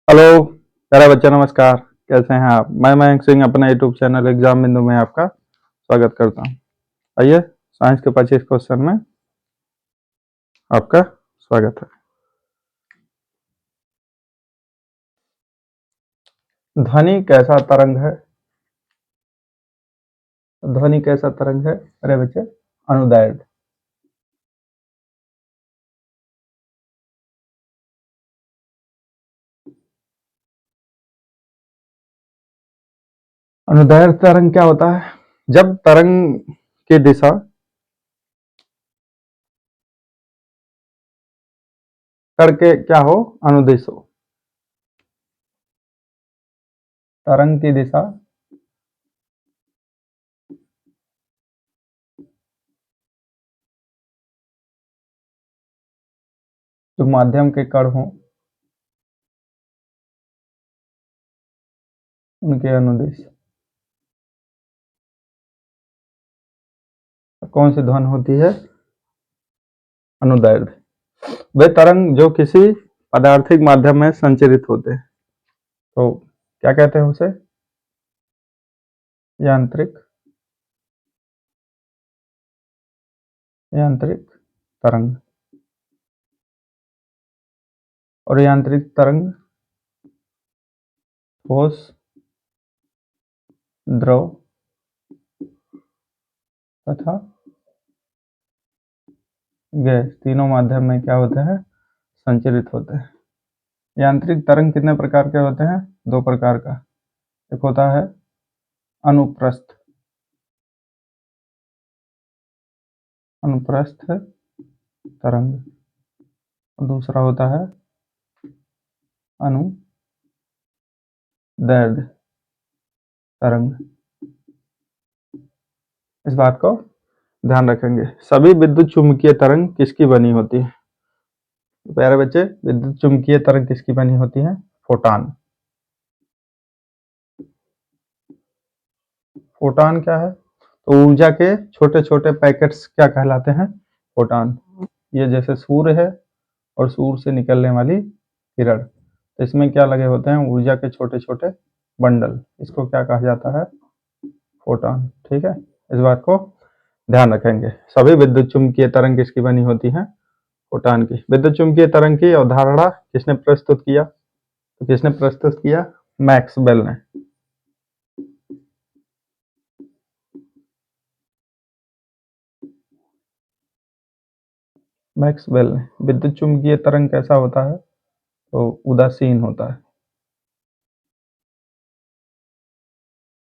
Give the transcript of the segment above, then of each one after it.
Hello प्यारे बच्चे, नमस्कार। कैसे हैं आप? मैं मयंक सिंह अपने यूट्यूब चैनल एग्जाम बिंदु में आपका स्वागत करता हूं। आइए, साइंस के 25 क्वेश्चन में आपका स्वागत है। ध्वनि कैसा तरंग है? ध्वनि कैसा तरंग है अरे बच्चे? अनुदैर्ध्य। अनुदैर्ध्य तरंग क्या होता है? जब तरंग की दिशा करके क्या हो? अनुदिश हो। तरंग की दिशा जो माध्यम के कण हो उनके अनुदिश कौन सी ध्वनि होती है? अनुदैर्ध्य। वे तरंग जो किसी पदार्थिक माध्यम में संचरित होते हैं, तो क्या कहते हैं उसे? यांत्रिक यांत्रिक तरंग। और यांत्रिक तरंग ठोस, द्रव तथा गैस तीनों माध्यम में क्या होते हैं? संचरित होते हैं। यांत्रिक तरंग कितने प्रकार के होते हैं? दो प्रकार का। एक होता है अनुप्रस्थ अनुप्रस्थ तरंग और दूसरा होता है अनुदैर्ध्य तरंग। इस बात को ध्यान रखेंगे। सभी विद्युत चुंबकीय तरंग किसकी बनी होती है? तो प्यारे बच्चे, विद्युत चुंबकीय तरंग किसकी बनी होती है? फोटॉन। फोटॉन क्या है? तो ऊर्जा के छोटे छोटे पैकेट्स क्या कहलाते हैं? फोटॉन। ये जैसे सूर्य है और सूर्य से निकलने वाली किरण, तो इसमें क्या लगे होते हैं? ऊर्जा के छोटे छोटे बंडल। इसको क्या कहा जाता है? फोटॉन। ठीक है, इस बात को ध्यान रखेंगे। सभी विद्युत चुंबकीय तरंग किसकी बनी होती है? फोटॉन की। विद्युत चुंबकीय तरंग की अवधारणा किसने प्रस्तुत किया? तो किसने प्रस्तुत किया? मैक्सवेल ने। मैक्सवेल ने। विद्युत चुंबकीय तरंग कैसा होता है? तो उदासीन होता है।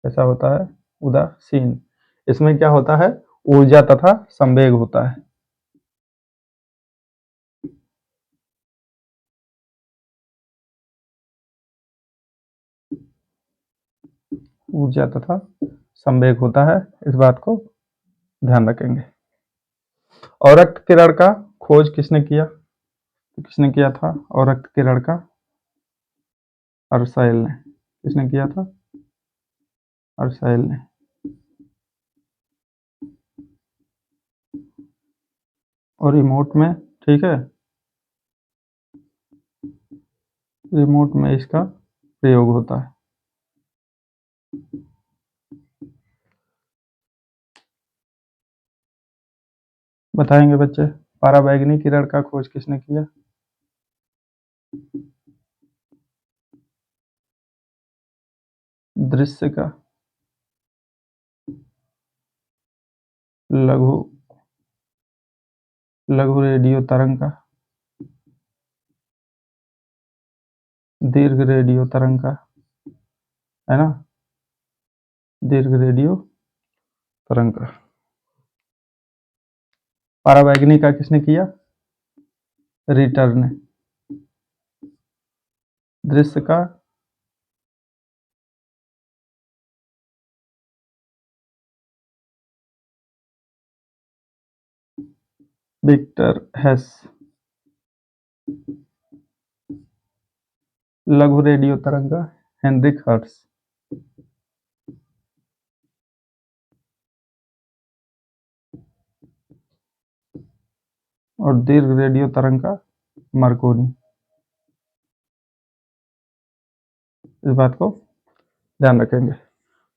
कैसा होता है? उदासीन। इसमें क्या होता है? ऊर्जा तथा संवेग होता है। ऊर्जा तथा संवेग होता है। इस बात को ध्यान रखेंगे। और रक्त किरण का खोज किसने किया? किसने किया था और रक्त किरण का? अर्साइल ने। किसने किया था? अर्साइल ने। और रिमोट में, ठीक है, रिमोट में इसका प्रयोग होता है। बताएंगे बच्चे। पराबैंगनी किरण का खोज किसने किया? दृश्य का लघु लघु रेडियो तरंग का, दीर्घ रेडियो तरंग का, है ना, दीर्घ रेडियो तरंग का। पराबैंगनी का किसने किया? रिटर ने। दृश्य का विक्टर हेस। लघु रेडियो तरंग का हेनरिक हर्ट्ज। और दीर्घ रेडियो तरंग का मार्कोनी। इस बात को ध्यान रखेंगे।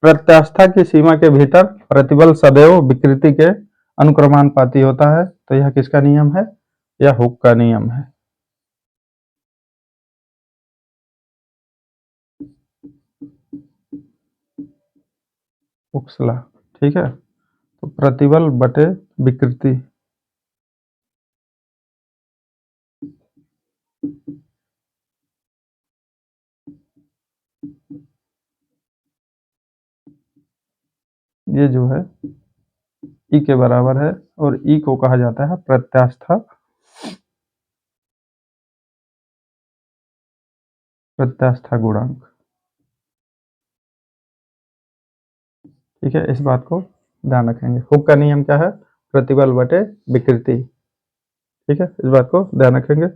प्रत्यास्था की सीमा के भीतर प्रतिबल सदैव विकृति के अनुक्रमानुपाती होता है। तो यह किसका नियम है? यह हुक का नियम है। हुक्स लॉ, ठीक है। तो प्रतिबल बटे विकृति, ये जो है ई के बराबर है और ई को कहा जाता है प्रत्यास्था गुणांक, ठीक है। इस बात को ध्यान रखेंगे। हुक का नियम क्या है? प्रतिबल बटे विकृति, ठीक है। इस बात को ध्यान रखेंगे।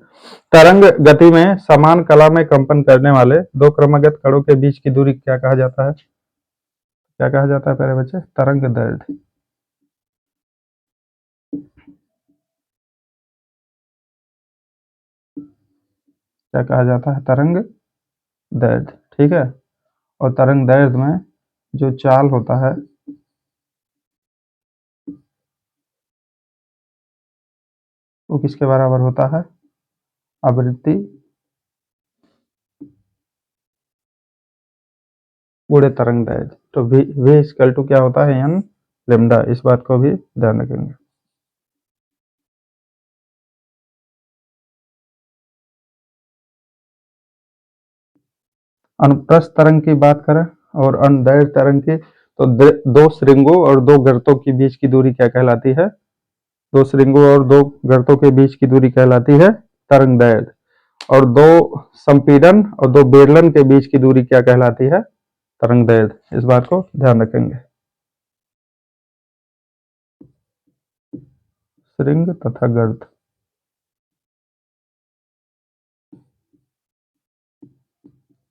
तरंग गति में समान कला में कंपन करने वाले दो क्रमागत कणों के बीच की दूरी क्या कहा जाता है? क्या कहा जाता है प्यारे बच्चे? तरंग दैर्ध्य। क्या कहा जाता है? तरंग दैर्ध्य, ठीक है। और तरंग दैर्ध्य में जो चाल होता है वो किसके बराबर होता है? आवृत्ति गुणे तरंग दैर्ध्य। तो v इक्वल टू क्या होता है? n lambda. इस बात को भी ध्यान रखेंगे। अनुप्रस्थ तरंग की बात करें और अनुदैर्ध्य तरंग की, तो दो श्रृंगों और दो गर्तों के बीच की दूरी क्या कहलाती है? दो श्रृंगों और दो गर्तों के बीच की दूरी कहलाती है तरंग दैर्ध्य। और दो संपीड़न और दो बेलन के बीच की दूरी क्या कहलाती है? तरंग दैर्ध्य। इस बात को ध्यान रखेंगे। श्रृंग तथा गर्त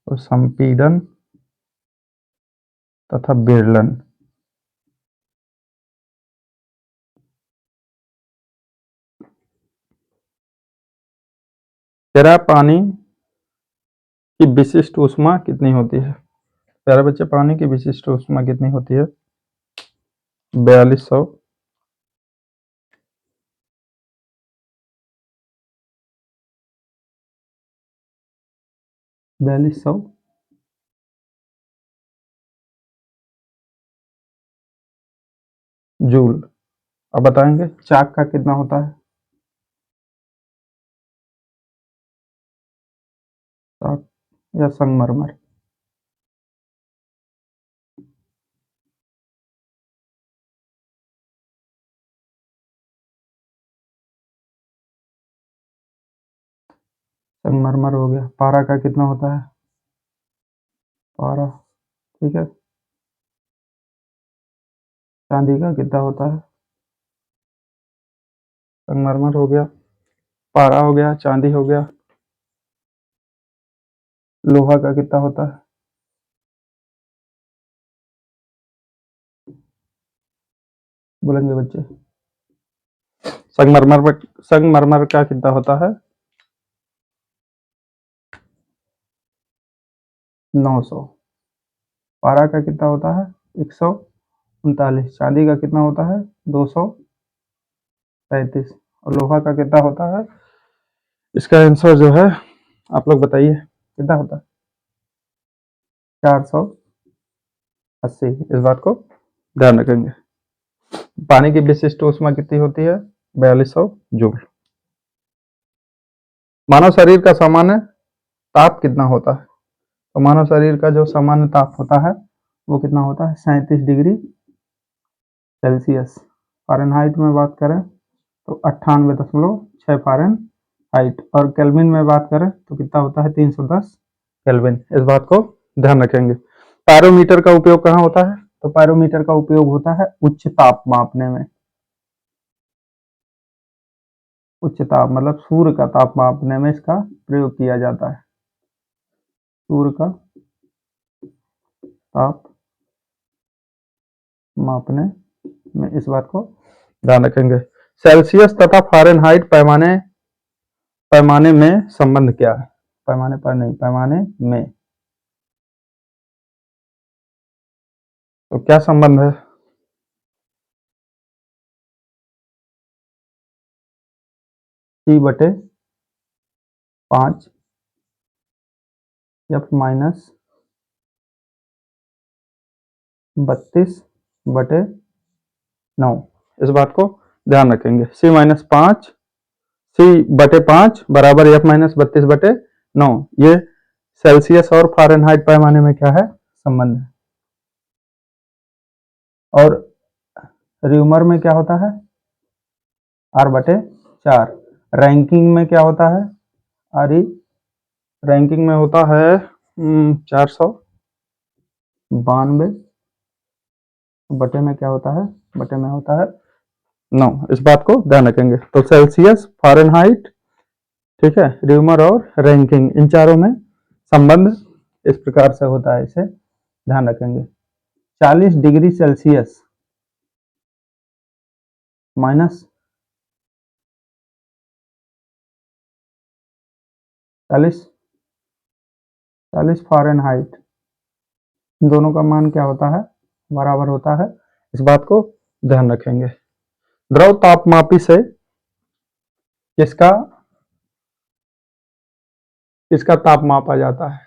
और संपीड़न तथा बेलन, तेरा पानी की विशिष्ट ऊष्मा कितनी होती है? प्यारे बच्चे, पानी की विशिष्ट ऊष्मा कितनी होती है? 4200 4200 जूल। अब बताएंगे चाक का कितना होता है? चाक या संगमरमर? संगमरमर हो गया। पारा का कितना होता है? पारा, ठीक है। चांदी का कितना होता है? संगमरमर हो गया, पारा हो गया, चांदी हो गया। लोहा का कितना होता है? बोलेंगे बच्चे? संगमरमर का कितना होता है? 900। पारा का कितना होता है? 139। चांदी का कितना होता है? 237। और लोहा का कितना होता है? इसका आंसर जो है आप लोग बताइए कितना होता है? 480। इस बात को ध्यान रखेंगे। पानी की विशिष्ट ऊष्मा कितनी होती है? 4200 जूल। मानव शरीर का सामान्य ताप कितना होता है? तो मानव शरीर का जो सामान्य ताप होता है वो कितना होता है? 37 डिग्री सेल्सियस। फ़ारेनहाइट में बात करें तो 98.6 फ़ारेनहाइट। और केल्विन में बात करें तो कितना होता है? 310 केल्विन। इस बात को ध्यान रखेंगे। पायरोमीटर का उपयोग कहाँ होता है? तो पायरोमीटर का उपयोग होता है उच्च ताप मापने में। उच्च ताप मतलब सूर्य का ताप मापने में इसका प्रयोग किया जाता है। सूर्य का ताप मापने में इस बात को ध्यान रखेंगे। सेल्सियस तथा फ़ारेनहाइट पैमाने पैमाने में संबंध क्या है? पैमाने पर नहीं, पैमाने में तो क्या संबंध है? C/5 F-32/9। इस बात को ध्यान रखेंगे। C/5 बराबर F-32/9। ये सेल्सियस और फ़ारेनहाइट पैमाने में क्या है? संबंध है। और र्यूमर में क्या होता है? R/4। रैंकिंग में क्या होता है? RE। रैंकिंग में होता है 492 बटे में क्या होता है? बटे में होता है 9। इस बात को ध्यान रखेंगे। तो सेल्सियस, फ़ारेनहाइट, ठीक है, र्यूमर और रैंकिंग, इन चारों में संबंध इस प्रकार से होता है, इसे ध्यान रखेंगे। 40 डिग्री सेल्सियस माइनस 40 फ़ारेनहाइट, इन दोनों का मान क्या होता है? बराबर होता है। इस बात को ध्यान रखेंगे। द्रव तापमापी से किसका किसका ताप मापा जाता है?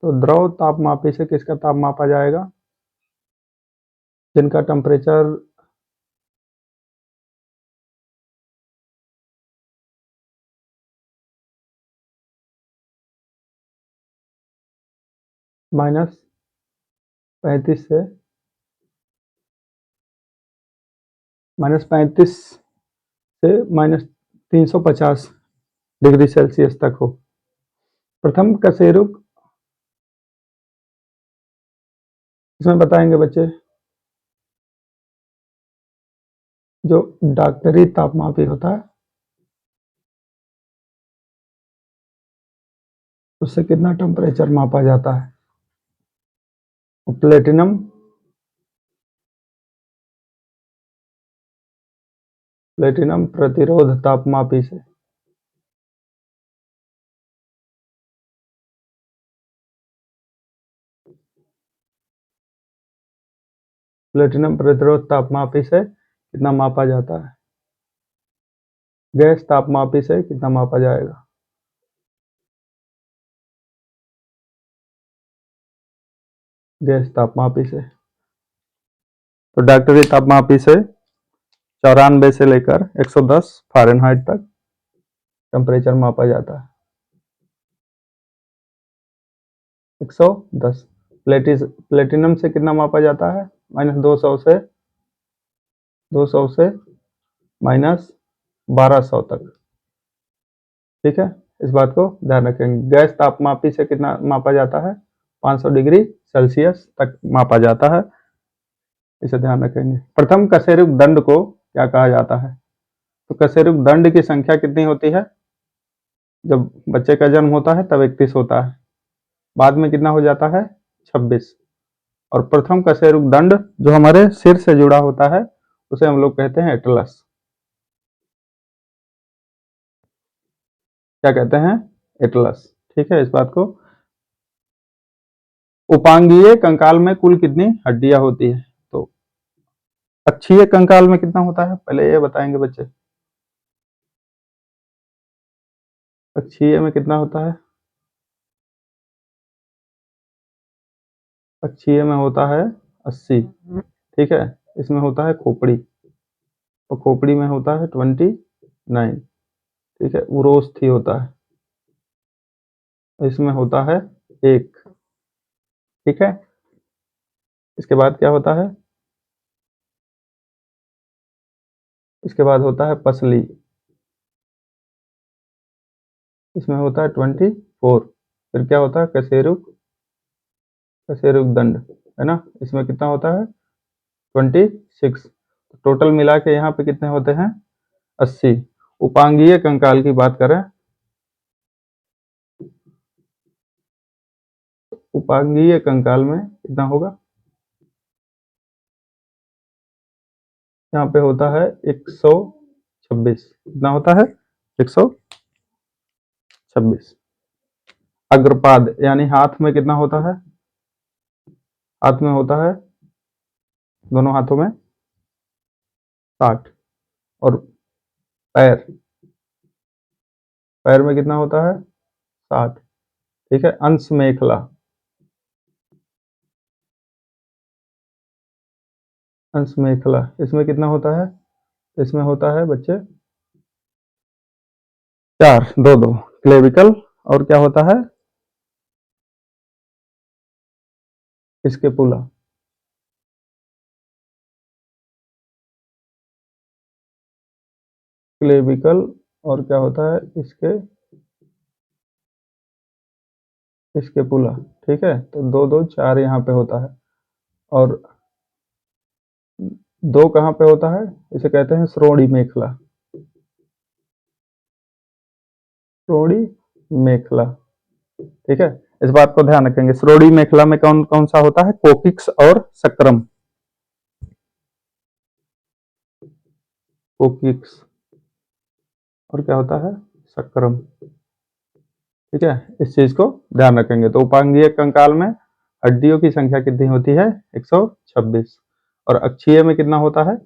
तो द्रव तापमापी से किसका ताप मापा जाएगा? जिनका टेम्परेचर -35 से -35 से -350 डिग्री सेल्सियस तक हो। प्रथम कशेरुक, इसमें बताएंगे बच्चे, जो डॉक्टरी तापमापी होता है उससे कितना टेम्परेचर मापा जाता है? प्लेटिनम प्रतिरोध तापमापी से। प्लेटिनम प्रतिरोध तापमापी से कितना मापा जाता है? गैस तापमापी से कितना मापा जाएगा? गैस तापमापी से। तो डॉक्टरी तापमापी से 94 से लेकर 110 फ़ारेनहाइट तक टेम्परेचर मापा जाता है। 110। प्लेटिनम से कितना मापा जाता है? -200 से -1200 तक। ठीक है, इस बात को ध्यान रखेंगे। गैस तापमापी से कितना मापा जाता है? 500 डिग्री सेल्सियस तक मापा जाता है, इसे ध्यान रखेंगे। प्रथम कशेरुक दंड को क्या कहा जाता है? तो कशेरुक दंड की संख्या कितनी होती है? जब बच्चे का जन्म होता है तब 31 होता है, बाद में कितना हो जाता है? 26। और प्रथम कशेरुक दंड जो हमारे सिर से जुड़ा होता है उसे हम लोग कहते हैं एटलस। क्या कहते हैं? एटलस। ठीक है, इस बात को। उपांगीय कंकाल में कुल कितनी हड्डियां होती है? तो अक्षीय कंकाल में कितना होता है, पहले ये बताएंगे बच्चे। अक्षीय में कितना होता है? अक्षीय में होता है 80। ठीक है, इसमें होता है खोपड़ी, और खोपड़ी में होता है 29। ठीक है, उरोस्थी होता है, इसमें होता है 1। ठीक है, इसके बाद क्या होता है? इसके बाद होता है पसली, इसमें होता है 24। फिर क्या होता है? कशेरुक दंड, है ना, इसमें कितना होता है? 26। टोटल मिला के यहाँ पे कितने होते हैं? 80। उपांगीय कंकाल की बात करें, उपांगीय कंकाल में कितना होगा? यहाँ पे होता है 126। कितना होता है? 126। अग्रपाद यानी हाथ में कितना होता है? हाथ में होता है दोनों हाथों में 60। और पैर, पैर में कितना होता है? 60। ठीक है। अंश मेखला, अंश मेखला इसमें कितना होता है? इसमें होता है बच्चे 4, 2 2 क्लेविकल। और क्या होता है? इसके पुला, क्लेविकल। और क्या होता है? इसके पुला। ठीक है। तो 2 2 4 यहाँ पे होता है। और 2 कहाँ पे होता है? इसे कहते हैं श्रोणि मेखला, श्रोणि मेखला। ठीक है। इस बात को ध्यान रखेंगे, श्रोणि मेखला में कौन कौन सा होता है? कोकिक्स और सक्राम। कोकिक्स और क्या होता है? सक्राम। ठीक है। इस चीज को ध्यान रखेंगे। तो उपांगीय कंकाल में हड्डियों की संख्या कितनी होती है? 126। और अक्षीय में कितना होता है?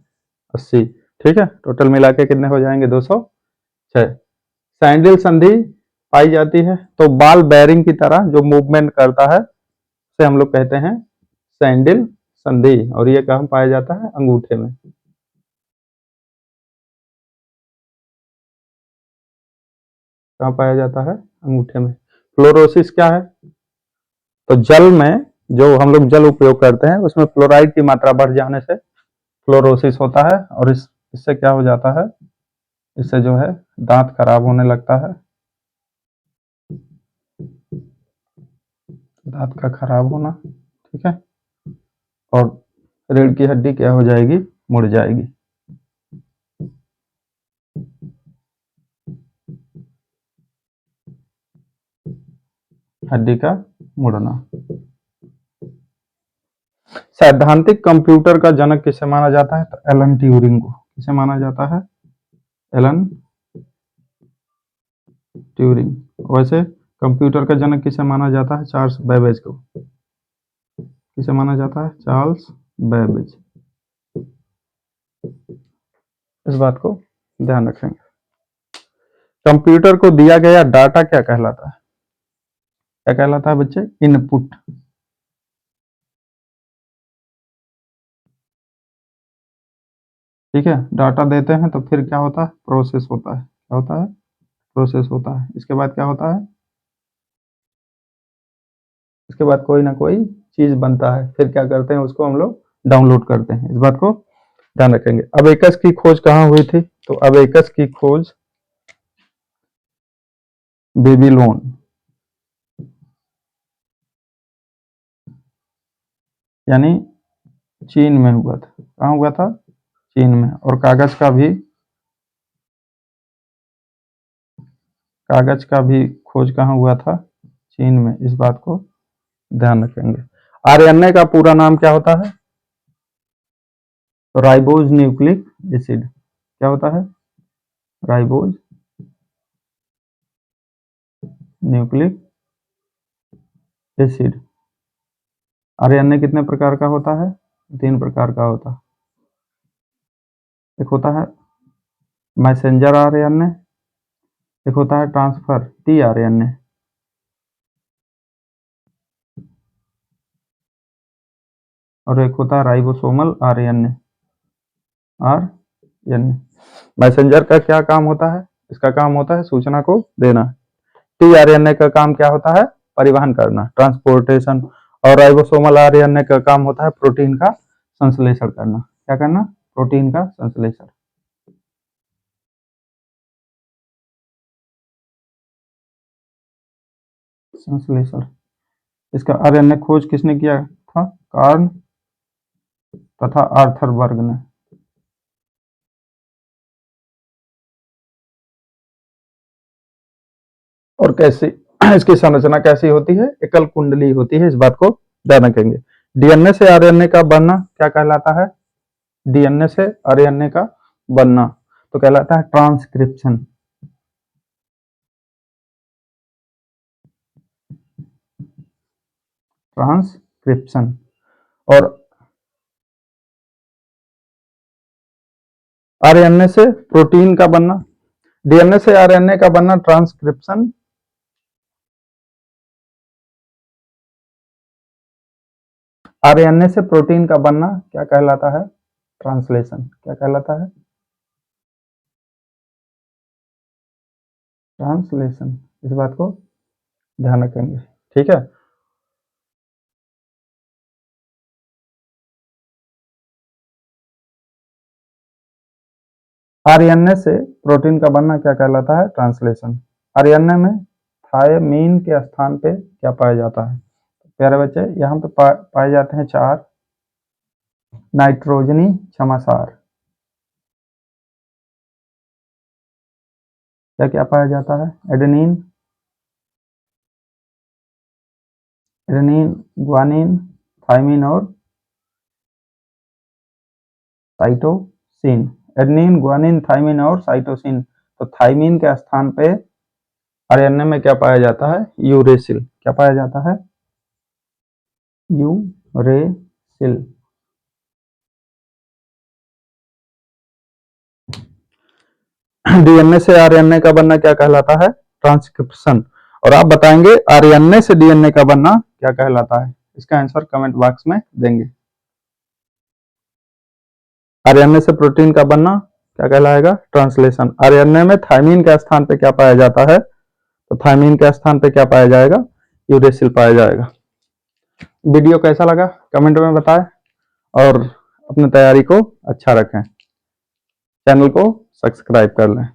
80। ठीक है। टोटल मिला के कितने हो जाएंगे? 206। सैंडल संधि पाई जाती है, तो बाल बेरिंग की तरह जो मूवमेंट करता है उसे हम लोग कहते हैं सैंडल संधि। और ये कहाँ पाया जाता है? अंगूठे में। कहाँ पाया जाता है? अंगूठे में। फ्लोरोसिस क्या है? तो जल में, जो हम लोग जल उपयोग करते हैं उसमें फ्लोराइड की मात्रा बढ़ जाने से फ्लोरोसिस होता है। और इससे क्या हो जाता है? इससे जो है दांत खराब होने लगता है, दांत का खराब होना। ठीक है। और रीढ़ की हड्डी क्या हो जाएगी? मुड़ जाएगी। हड्डी का मुड़ना। सैद्धांतिक कंप्यूटर का जनक किसे माना जाता है? तो एलन ट्यूरिंग को। किसे माना जाता है? Alan Turing. वैसे कंप्यूटर का जनक किसे माना जाता है? चार्ल्स बेबेज को। किसे माना जाता है? Charles Babbage. इस बात को ध्यान रखेंगे। कंप्यूटर को दिया गया डाटा क्या कहलाता है? क्या कहलाता है बच्चे? इनपुट। ठीक है। डाटा देते हैं तो फिर क्या होता है? प्रोसेस होता है। क्या होता है? प्रोसेस होता है। इसके बाद क्या होता है? इसके बाद कोई ना कोई चीज बनता है, फिर क्या करते हैं? उसको हम लोग डाउनलोड करते हैं। इस बात को ध्यान रखेंगे। अबेकस की खोज कहाँ हुई थी? तो अबेकस की खोज बेबीलोन, यानी चीन में हुआ था। कहाँ हुआ था? चीन में। और कागज का भी खोज कहाँ हुआ था? चीन में। इस बात को ध्यान रखेंगे। आरएनए का पूरा नाम क्या होता है? तो राइबोज न्यूक्लिक एसिड। क्या होता है? Ribose nucleic acid. आरएनए कितने प्रकार का होता है? 3 प्रकार का होता है। एक होता है मैसेंजर आरएनए, एक होता है ट्रांसफर टी आरएनए, और एक होता है राइबोसोमल आरएनए, आरएनए। मैसेंजर का क्या काम होता है? इसका काम होता है सूचना को देना। टी आरएनए का काम क्या होता है? परिवहन करना, ट्रांसपोर्टेशन। और राइबोसोमल आरएनए का काम होता है प्रोटीन का संश्लेषण करना। क्या करना? प्रोटीन का संश्लेषण। संश्लेषण। इसका आरएनए खोज किसने किया था? कार्ल तथा आर्थर बर्ग ने। और कैसी इसकी संरचना कैसी होती है? एकल कुंडली होती है। इस बात को ध्यान रखेंगे। डीएनए से आरएनए का बनना क्या कहलाता है? डीएनए से आरएनए का बनना तो कहलाता है ट्रांसक्रिप्शन। ट्रांसक्रिप्शन। और आरएनए से प्रोटीन का बनना, डीएनए से आरएनए का बनना ट्रांसक्रिप्शन, आरएनए से प्रोटीन का बनना क्या कहलाता है? ट्रांसलेशन। क्या कहलाता है? ट्रांसलेशन। इस बात को ध्यान रखेंगे, ठीक है। आरएनए से प्रोटीन का बनना क्या कहलाता है? ट्रांसलेशन। आरएनए में थायमीन के स्थान पे क्या पाया जाता है? प्यारे बच्चे, यहाँ पे पाए जाते हैं 4 नाइट्रोजनी क्षमासार। क्या क्या पाया जाता है? एडेनिन, एडेनिन, ग्वानिन, थायमीन और साइटोसिन। एडेनिन, ग्वानिन, थायमीन और साइटोसिन। तो थायमीन के स्थान पे आरएनए में क्या पाया जाता है? यूरेसिल। क्या पाया जाता है? यूरेसिल। डीएनए से आरएनए का बनना क्या कहलाता है? ट्रांसक्रिप्शन। और आप बताएंगे आरएनए से डीएनए का बनना क्या कहलाता है? इसका आंसर कमेंट बॉक्स में देंगे। आरएनए से प्रोटीन का बनना क्या कहलाएगा? ट्रांसलेशन। आरएनए में थायमीन के स्थान पे क्या पाया जाता है? तो थायमीन के स्थान पे क्या पाया जाएगा? यूरेसिल पाया जाएगा। वीडियो कैसा लगा कमेंट में बताएं और अपनी तैयारी को अच्छा रखें। चैनल को सब्सक्राइब कर लें।